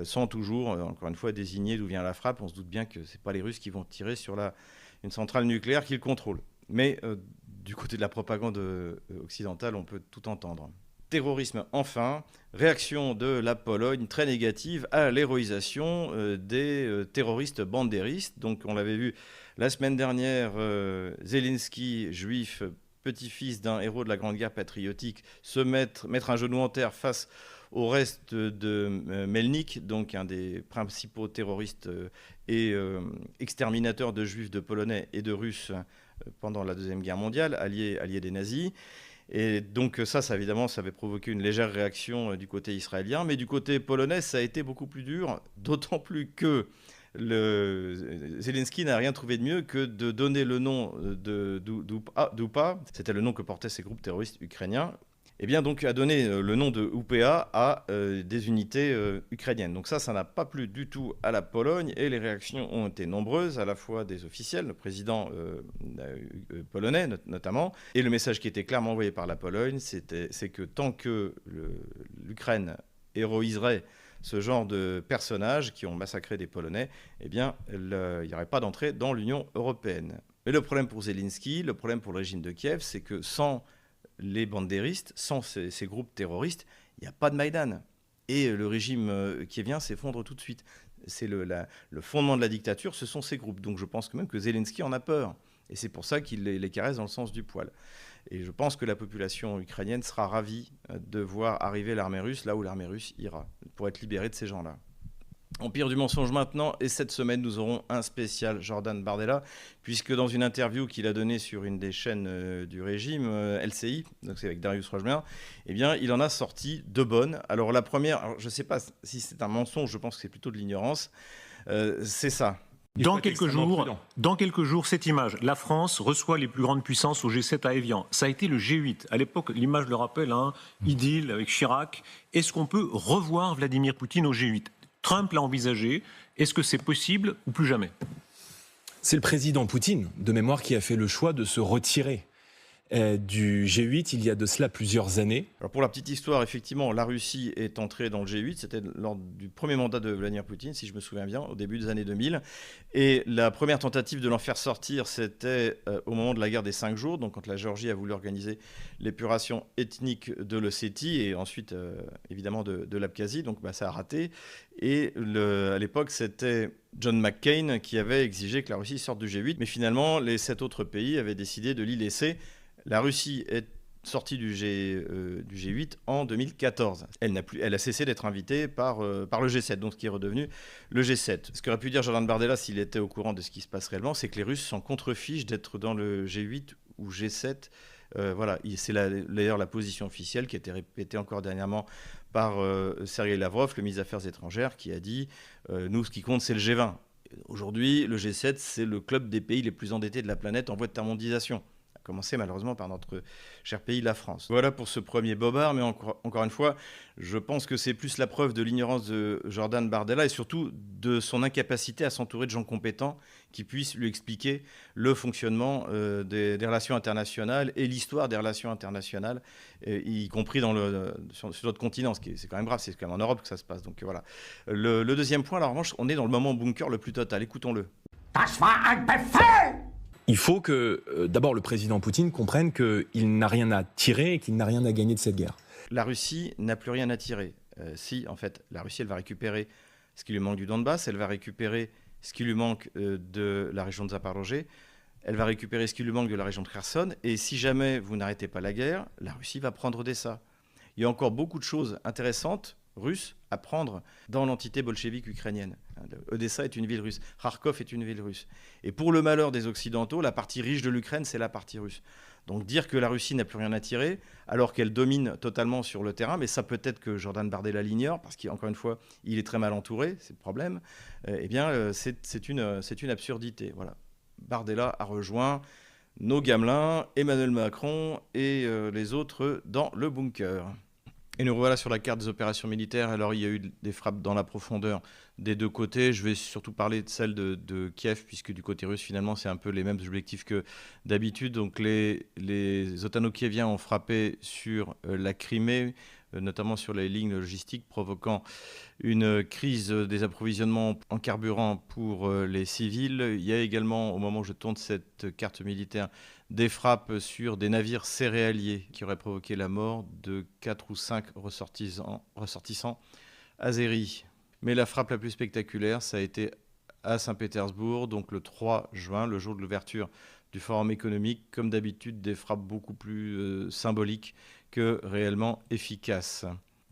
sans toujours, encore une fois, désigner d'où vient la frappe. On se doute bien que ce n'est pas les Russes qui vont tirer sur une centrale nucléaire qu'ils contrôlent. Mais du côté de la propagande occidentale, on peut tout entendre. Terrorisme, enfin, réaction de la Pologne très négative à l'héroïsation des terroristes bandéristes. Donc on l'avait vu la semaine dernière, Zelensky, juif, petit-fils d'un héros de la Grande Guerre patriotique, mettre un genou en terre face au reste de Melnik, donc un des principaux terroristes et exterminateurs de juifs, de polonais et de russes pendant la Deuxième Guerre mondiale, alliés des nazis. Et donc ça évidemment, ça avait provoqué une légère réaction du côté israélien, mais du côté polonais, ça a été beaucoup plus dur, d'autant plus que Zelensky n'a rien trouvé de mieux que de donner le nom de d'UPA, c'était le nom que portaient ces groupes terroristes ukrainiens, et bien donc a donné le nom de UPA à des unités ukrainiennes. Donc ça n'a pas plu du tout à la Pologne, et les réactions ont été nombreuses, à la fois des officiels, le président polonais notamment, et le message qui était clairement envoyé par la Pologne, c'est que tant que l'Ukraine héroïserait ce genre de personnages qui ont massacré des Polonais, eh bien, il n'y aurait pas d'entrée dans l'Union européenne. Mais le problème pour Zelensky, le problème pour le régime de Kiev, c'est que sans les bandéristes, sans ces groupes terroristes, il n'y a pas de Maïdan. Et le régime kievien s'effondre tout de suite. C'est le fondement de la dictature, ce sont ces groupes. Donc je pense quand même que Zelensky en a peur. Et c'est pour ça qu'il les caresse dans le sens du poil. Et je pense que la population ukrainienne sera ravie de voir arriver l'armée russe là où l'armée russe ira, pour être libérée de ces gens-là. Empire du mensonge maintenant, et cette semaine nous aurons un spécial Jordan Bardella, puisque dans une interview qu'il a donnée sur une des chaînes du régime, LCI, donc c'est avec Darius Rojmer, eh bien il en a sorti deux bonnes. Alors la première, je ne sais pas si c'est un mensonge, je pense que c'est plutôt de l'ignorance, c'est ça. Dans quelques jours, cette image, la France reçoit les plus grandes puissances au G7 à Évian. Ça a été le G8. À l'époque, l'image le rappelle, idylle avec Chirac. Est-ce qu'on peut revoir Vladimir Poutine au G8 ? Trump l'a envisagé. Est-ce que c'est possible ou plus jamais ? C'est le président Poutine, de mémoire, qui a fait le choix de se retirer du G8 il y a de cela plusieurs années. Alors pour la petite histoire, effectivement, la Russie est entrée dans le G8. C'était lors du premier mandat de Vladimir Poutine, si je me souviens bien, au début des années 2000. Et la première tentative de l'en faire sortir, c'était au moment de la guerre des 5 jours, donc quand la Géorgie a voulu organiser l'épuration ethnique de l'Ossétie et ensuite, évidemment, de l'Abkhazie. Donc ça a raté. Et à l'époque, c'était John McCain qui avait exigé que la Russie sorte du G8. Mais finalement, les 7 autres pays avaient décidé de l'y laisser. La Russie est sortie du G8 en 2014. Elle a cessé d'être invitée par le G7, donc ce qui est redevenu le G7. Ce qu'aurait pu dire Jordan Bardella s'il était au courant de ce qui se passe réellement, c'est que les Russes s'en contrefichent d'être dans le G8 ou G7. Voilà, c'est d'ailleurs la position officielle qui a été répétée encore dernièrement par Sergei Lavrov, le ministre des Affaires étrangères, qui a dit nous, ce qui compte, c'est le G20. Aujourd'hui, le G7, c'est le club des pays les plus endettés de la planète en voie de tiers-mondisation. Commencer malheureusement par notre cher pays, la France. Voilà pour ce premier bobard, mais encore une fois, je pense que c'est plus la preuve de l'ignorance de Jordan Bardella et surtout de son incapacité à s'entourer de gens compétents qui puissent lui expliquer le fonctionnement des relations internationales et l'histoire des relations internationales, y compris sur notre continent, c'est quand même grave, c'est quand même en Europe que ça se passe. Donc voilà. Le deuxième point, alors, en revanche, on est dans le moment bunker le plus total. Écoutons-le. Das war ein Befehl! Il faut que, d'abord, le président Poutine comprenne qu'il n'a rien à tirer et qu'il n'a rien à gagner de cette guerre. La Russie n'a plus rien à tirer. En fait, la Russie, elle va récupérer ce qui lui manque du Donbass, elle va récupérer ce qui lui manque de la région de Zaporojie, elle va récupérer ce qui lui manque de la région de Kherson, et si jamais vous n'arrêtez pas la guerre, la Russie va prendre Odessa. Il y a encore beaucoup de choses intéressantes russes à prendre dans l'entité bolchevique ukrainienne. Odessa est une ville russe, Kharkov est une ville russe. Et pour le malheur des Occidentaux, la partie riche de l'Ukraine, c'est la partie russe. Donc dire que la Russie n'a plus rien à tirer, alors qu'elle domine totalement sur le terrain, mais ça peut-être que Jordan Bardella l'ignore, parce qu'encore une fois, il est très mal entouré, c'est le problème, eh bien c'est une absurdité. Voilà. Bardella a rejoint nos gamelins, Emmanuel Macron et les autres dans le bunker. Et nous revoilà sur la carte des opérations militaires. Alors, il y a eu des frappes dans la profondeur des deux côtés. Je vais surtout parler de celle de Kiev, puisque du côté russe, finalement, c'est un peu les mêmes objectifs que d'habitude. Donc, les otano-kieviens ont frappé sur la Crimée, notamment sur les lignes logistiques, provoquant une crise des approvisionnements en carburant pour les civils. Il y a également, au moment où je tourne cette carte militaire, des frappes sur des navires céréaliers qui auraient provoqué la mort de 4 ou 5 ressortissants azéris. Mais la frappe la plus spectaculaire, ça a été à Saint-Pétersbourg, donc le 3 juin, le jour de l'ouverture du Forum économique, comme d'habitude, des frappes beaucoup plus symboliques que réellement efficaces.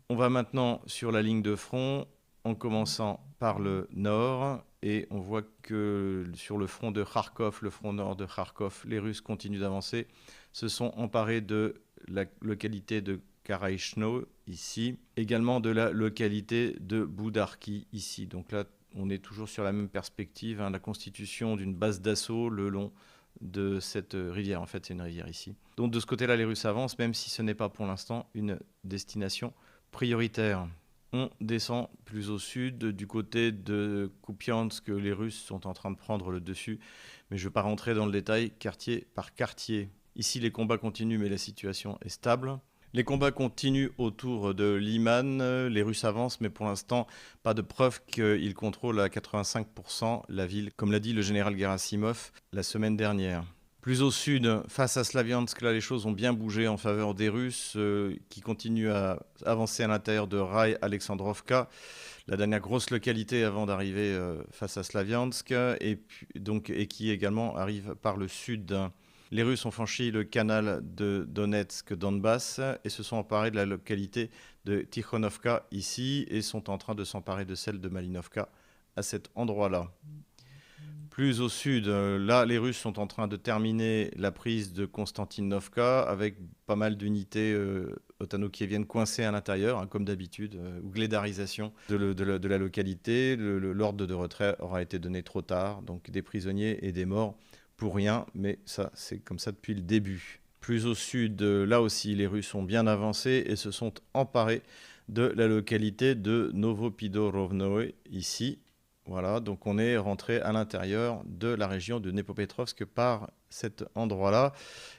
On va maintenant sur la ligne de front, en commençant par le nord, et on voit que sur le front de Kharkov, le front nord de Kharkov, les Russes continuent d'avancer, se sont emparés de la localité de Karaïchno, ici, également de la localité de Boudarki, ici. Donc là, on est toujours sur la même perspective, la constitution d'une base d'assaut le long de cette rivière. En fait, c'est une rivière ici. Donc de ce côté-là, les Russes avancent, même si ce n'est pas pour l'instant une destination prioritaire. On descend plus au sud, du côté de Kupiansk, les Russes sont en train de prendre le dessus, mais je ne vais pas rentrer dans le détail quartier par quartier. Ici, les combats continuent, mais la situation est stable. Les combats continuent autour de Liman. Les Russes avancent, mais pour l'instant, pas de preuve qu'ils contrôlent à 85% la ville, comme l'a dit le général Gerasimov la semaine dernière. Plus au sud, face à Slaviansk, là, les choses ont bien bougé en faveur des Russes qui continuent à avancer à l'intérieur de Rai Alexandrovka, la dernière grosse localité avant d'arriver face à Slaviansk, et qui également arrive par le sud. Les Russes ont franchi le canal de Donetsk-Donbass et se sont emparés de la localité de Tikhonovka ici et sont en train de s'emparer de celle de Malinovka à cet endroit-là. Plus au sud, là, les Russes sont en train de terminer la prise de Konstantinovka avec pas mal d'unités otano-kieviennes coincées à l'intérieur, comme d'habitude, ou glédarisation de la localité. L'ordre de retrait aura été donné trop tard, donc des prisonniers et des morts pour rien, mais ça, c'est comme ça depuis le début. Plus au sud, là aussi, les Russes ont bien avancé et se sont emparés de la localité de Novopidorovnoe, ici. Voilà, donc on est rentré à l'intérieur de la région de Dnepropetrovsk par cet endroit-là,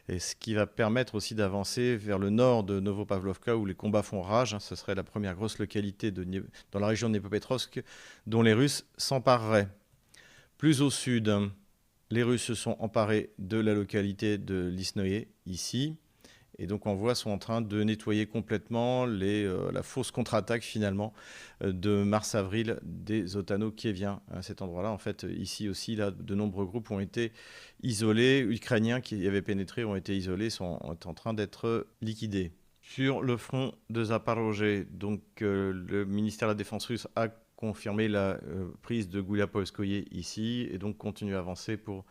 et ce qui va permettre aussi d'avancer vers le nord de Novopavlovka où les combats font rage. Ce serait la première grosse localité dans la région de Dnepropetrovsk dont les Russes s'empareraient. Plus au sud, les Russes se sont emparés de la localité de Lisnoye, ici. Et donc on voit sont en train de nettoyer complètement la fausse contre-attaque finalement de mars-avril des otano-kieviens à cet endroit-là. En fait, ici aussi, là, de nombreux groupes ont été isolés. Ukrainiens qui y avaient pénétré ont été isolés, sont en train d'être liquidés. Sur le front de Zaporozhye, donc le ministère de la Défense russe a confirmé la prise de Goulia-Polskoye ici et donc continue à avancer pour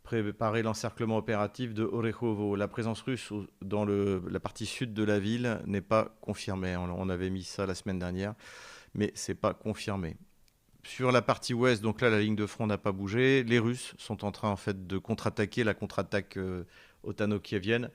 préparer l'encerclement opératif de Orekhovo. La présence russe dans la partie sud de la ville n'est pas confirmée. On avait mis ça la semaine dernière, mais ce n'est pas confirmé. Sur la partie ouest, donc là, la ligne de front n'a pas bougé. Les Russes sont en train en fait, de contre-attaquer la contre-attaque otano-kievienne.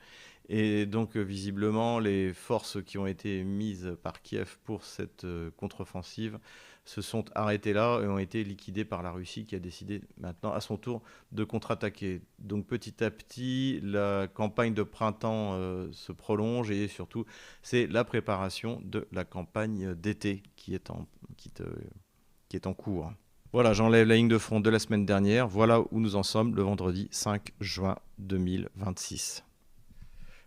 Et donc, visiblement, les forces qui ont été mises par Kiev pour cette contre-offensive se sont arrêtées là et ont été liquidées par la Russie qui a décidé maintenant à son tour de contre-attaquer. Donc petit à petit, la campagne de printemps se prolonge et surtout, c'est la préparation de la campagne d'été qui est en cours. Voilà, j'enlève la ligne de front de la semaine dernière. Voilà où nous en sommes le vendredi 5 juin 2026.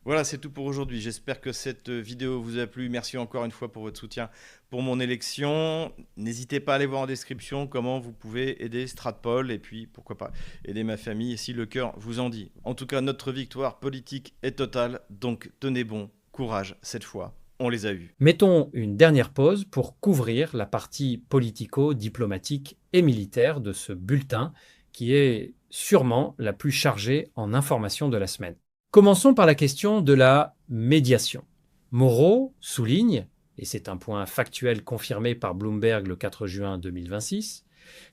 Voilà, c'est tout pour aujourd'hui. J'espère que cette vidéo vous a plu. Merci encore une fois pour votre soutien pour mon élection. N'hésitez pas à aller voir en description comment vous pouvez aider Stratpol et puis, pourquoi pas, aider ma famille si le cœur vous en dit. En tout cas, notre victoire politique est totale, donc tenez bon, courage cette fois. On les a eus. Mettons une dernière pause pour couvrir la partie politico-diplomatique et militaire de ce bulletin qui est sûrement la plus chargée en informations de la semaine. Commençons par la question de la médiation. Moreau souligne, et c'est un point factuel confirmé par Bloomberg le 4 juin 2026,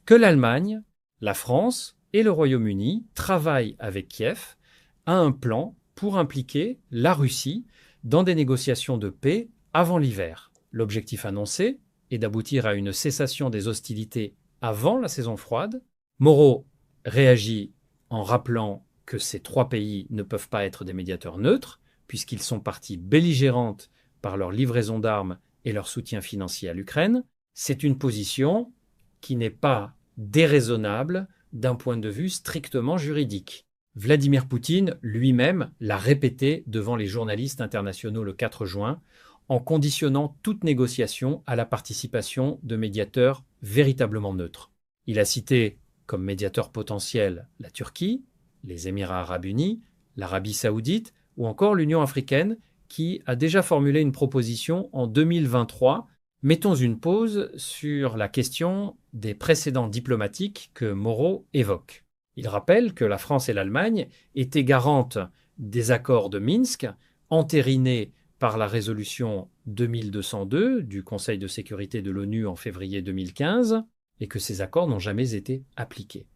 que l'Allemagne, la France et le Royaume-Uni travaillent avec Kiev à un plan pour impliquer la Russie dans des négociations de paix avant l'hiver. L'objectif annoncé est d'aboutir à une cessation des hostilités avant la saison froide. Moreau réagit en rappelant que ces trois pays ne peuvent pas être des médiateurs neutres, puisqu'ils sont parties belligérantes par leur livraison d'armes et leur soutien financier à l'Ukraine. C'est une position qui n'est pas déraisonnable d'un point de vue strictement juridique. Vladimir Poutine lui-même l'a répété devant les journalistes internationaux le 4 juin, en conditionnant toute négociation à la participation de médiateurs véritablement neutres. Il a cité comme médiateur potentiel la Turquie, les Émirats arabes unis, l'Arabie saoudite ou encore l'Union africaine qui a déjà formulé une proposition en 2023. Mettons une pause sur la question des précédents diplomatiques que Moreau évoque. Il rappelle que la France et l'Allemagne étaient garantes des accords de Minsk, entérinés par la résolution 2202 du Conseil de sécurité de l'ONU en février 2015, et que ces accords n'ont jamais été appliqués.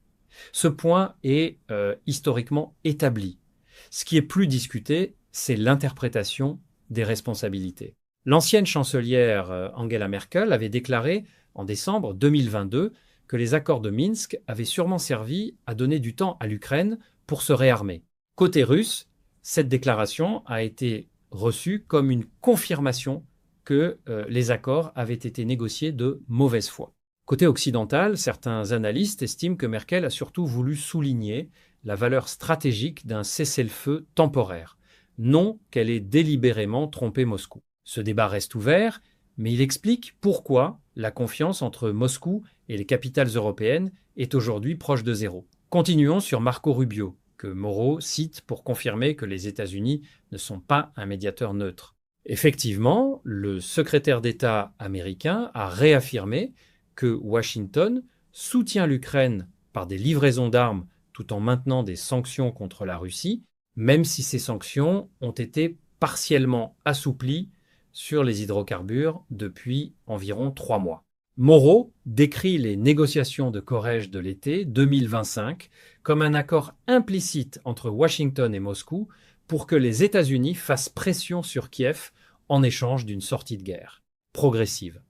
Ce point est historiquement établi. Ce qui est plus discuté, c'est l'interprétation des responsabilités. L'ancienne chancelière Angela Merkel avait déclaré en décembre 2022 que les accords de Minsk avaient sûrement servi à donner du temps à l'Ukraine pour se réarmer. Côté russe, cette déclaration a été reçue comme une confirmation que les accords avaient été négociés de mauvaise foi. Côté occidental, certains analystes estiment que Merkel a surtout voulu souligner la valeur stratégique d'un cessez-le-feu temporaire, non qu'elle ait délibérément trompé Moscou. Ce débat reste ouvert, mais il explique pourquoi la confiance entre Moscou et les capitales européennes est aujourd'hui proche de zéro. Continuons sur Marco Rubio, que Moreau cite pour confirmer que les États-Unis ne sont pas un médiateur neutre. Effectivement, le secrétaire d'État américain a réaffirmé que Washington soutient l'Ukraine par des livraisons d'armes tout en maintenant des sanctions contre la Russie, même si ces sanctions ont été partiellement assouplies sur les hydrocarbures depuis environ 3 mois. Moreau décrit les négociations de Corrège de l'été 2025 comme un accord implicite entre Washington et Moscou pour que les États-Unis fassent pression sur Kiev en échange d'une sortie de guerre progressive.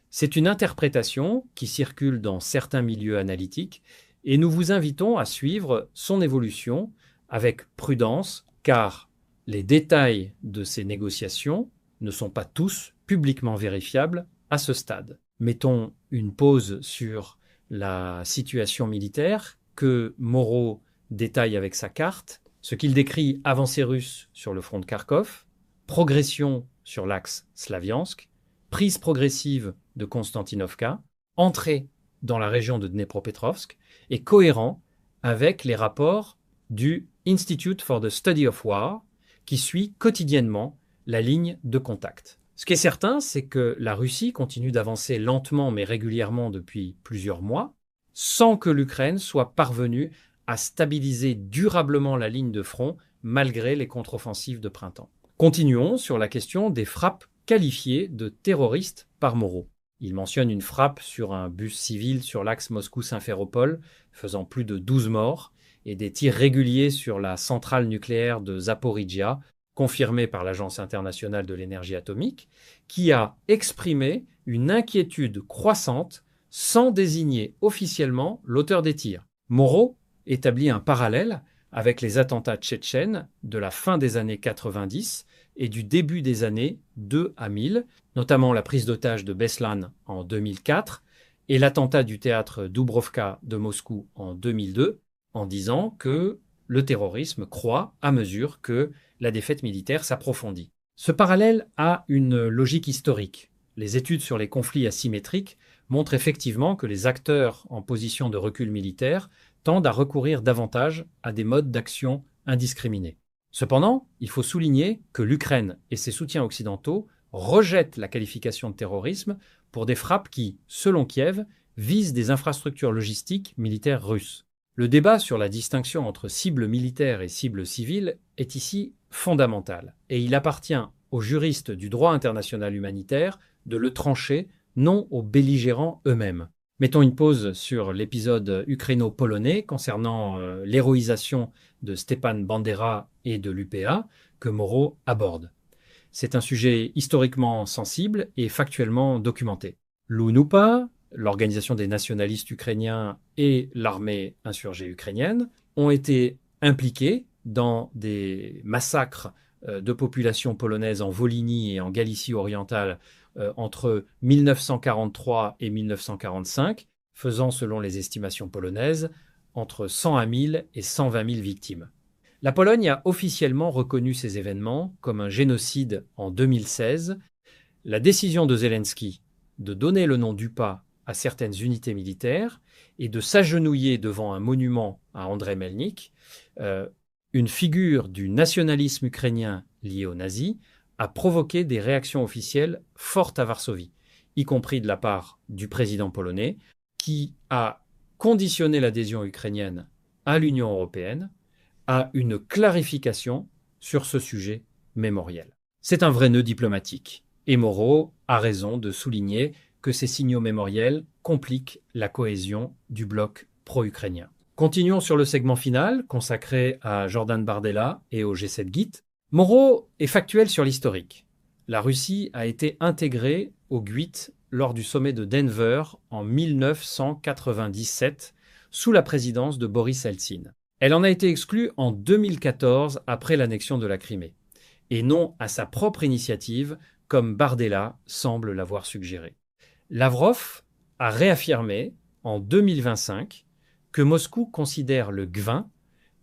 C'est une interprétation qui circule dans certains milieux analytiques et nous vous invitons à suivre son évolution avec prudence car les détails de ces négociations ne sont pas tous publiquement vérifiables à ce stade. Mettons une pause sur la situation militaire que Moreau détaille avec sa carte, ce qu'il décrit avancée russe sur le front de Kharkov, progression sur l'axe Slaviansk, prise progressive de Konstantinovka, entrée dans la région de Dnepropetrovsk et cohérent avec les rapports du Institute for the Study of War qui suit quotidiennement la ligne de contact. Ce qui est certain, c'est que la Russie continue d'avancer lentement mais régulièrement depuis plusieurs mois, sans que l'Ukraine soit parvenue à stabiliser durablement la ligne de front malgré les contre-offensives de printemps. Continuons sur la question des frappes qualifiées de terroristes par Moreau. Il mentionne une frappe sur un bus civil sur l'axe Moscou-Simferopol, faisant plus de 12 morts, et des tirs réguliers sur la centrale nucléaire de Zaporijia, confirmée par l'Agence internationale de l'énergie atomique, qui a exprimé une inquiétude croissante sans désigner officiellement l'auteur des tirs. Moreau établit un parallèle avec les attentats tchétchènes de la fin des années 90 et du début des années 2 à 1000, notamment la prise d'otage de Beslan en 2004 et l'attentat du théâtre Dubrovka de Moscou en 2002, en disant que le terrorisme croît à mesure que la défaite militaire s'approfondit. Ce parallèle a une logique historique. Les études sur les conflits asymétriques montrent effectivement que les acteurs en position de recul militaire tendent à recourir davantage à des modes d'action indiscriminés. Cependant, il faut souligner que l'Ukraine et ses soutiens occidentaux rejettent la qualification de terrorisme pour des frappes qui, selon Kiev, visent des infrastructures logistiques militaires russes. Le débat sur la distinction entre cibles militaires et cibles civiles est ici fondamental, et il appartient aux juristes du droit international humanitaire de le trancher, non aux belligérants eux-mêmes. Mettons une pause sur l'épisode ukraino-polonais concernant l'héroïsation de Stepan Bandera et de l'UPA que Moreau aborde. C'est un sujet historiquement sensible et factuellement documenté. L'UNUPA, l'Organisation des nationalistes ukrainiens et l'armée insurgée ukrainienne, ont été impliqués dans des massacres de populations polonaises en Volhynie et en Galicie orientale entre 1943 et 1945, faisant, selon les estimations polonaises, entre 101 000 et 120 000 victimes. La Pologne a officiellement reconnu ces événements comme un génocide en 2016. La décision de Zelensky de donner le nom d'UPA à certaines unités militaires et de s'agenouiller devant un monument à Andrei Melnik, une figure du nationalisme ukrainien lié aux nazis, a provoqué des réactions officielles fortes à Varsovie, y compris de la part du président polonais, qui a conditionné l'adhésion ukrainienne à l'Union européenne à une clarification sur ce sujet mémoriel. C'est un vrai nœud diplomatique, et Moreau a raison de souligner que ces signaux mémoriels compliquent la cohésion du bloc pro-ukrainien. Continuons sur le segment final, consacré à Jordan Bardella et au G7 GIT. Moreau est factuel sur l'historique. La Russie a été intégrée au GUIT lors du sommet de Denver en 1997, sous la présidence de Boris Eltsine. Elle en a été exclue en 2014 après l'annexion de la Crimée, et non à sa propre initiative, comme Bardella semble l'avoir suggéré. Lavrov a réaffirmé en 2025 que Moscou considère le G20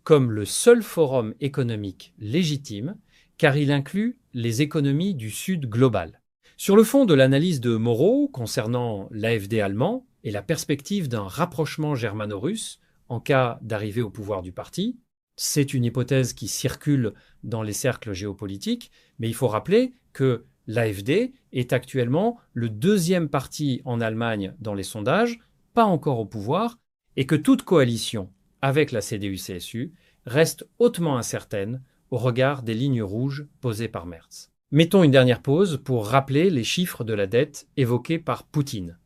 comme le seul forum économique légitime, car il inclut les économies du Sud global. Sur le fond de l'analyse de Moreau concernant l'AfD allemand et la perspective d'un rapprochement germano-russe en cas d'arrivée au pouvoir du parti, c'est une hypothèse qui circule dans les cercles géopolitiques, mais il faut rappeler que l'AfD est actuellement le deuxième parti en Allemagne dans les sondages, pas encore au pouvoir, et que toute coalition avec la CDU-CSU reste hautement incertaine au regard des lignes rouges posées par Merz. Mettons une dernière pause pour rappeler les chiffres de la dette évoqués par Poutine.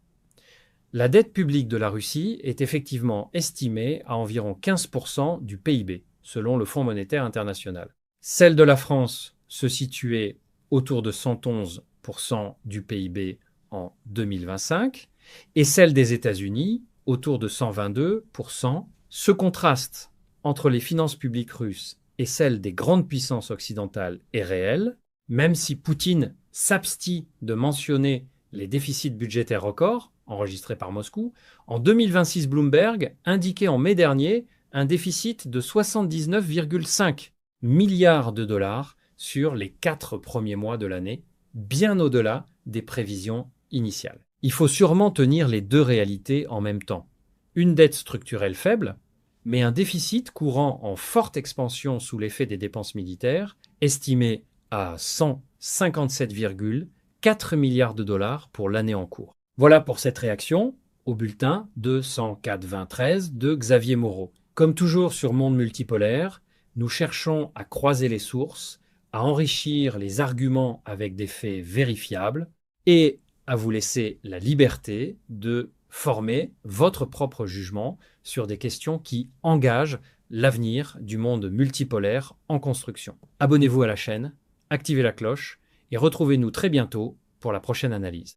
La dette publique de la Russie est effectivement estimée à environ 15% du PIB, selon le Fonds monétaire international. Celle de la France se situait autour de 111% du PIB en 2025 et celle des États-Unis autour de 122%. Ce contraste entre les finances publiques russes et celles des grandes puissances occidentales est réel, même si Poutine s'abstient de mentionner les déficits budgétaires records enregistrés par Moscou. En 2026, Bloomberg indiquait en mai dernier un déficit de 79,5 milliards de dollars sur les 4 premiers mois de l'année, bien au-delà des prévisions initiales. Il faut sûrement tenir les deux réalités en même temps. Une dette structurelle faible, mais un déficit courant en forte expansion sous l'effet des dépenses militaires, estimé à 157,4 milliards de dollars pour l'année en cours. Voilà pour cette réaction au bulletin de 104-2013 de Xavier Moreau. Comme toujours sur Monde Multipolaire, nous cherchons à croiser les sources, à enrichir les arguments avec des faits vérifiables et à vous laisser la liberté de former votre propre jugement sur des questions qui engagent l'avenir du monde multipolaire en construction. Abonnez-vous à la chaîne, activez la cloche et retrouvez-nous très bientôt pour la prochaine analyse.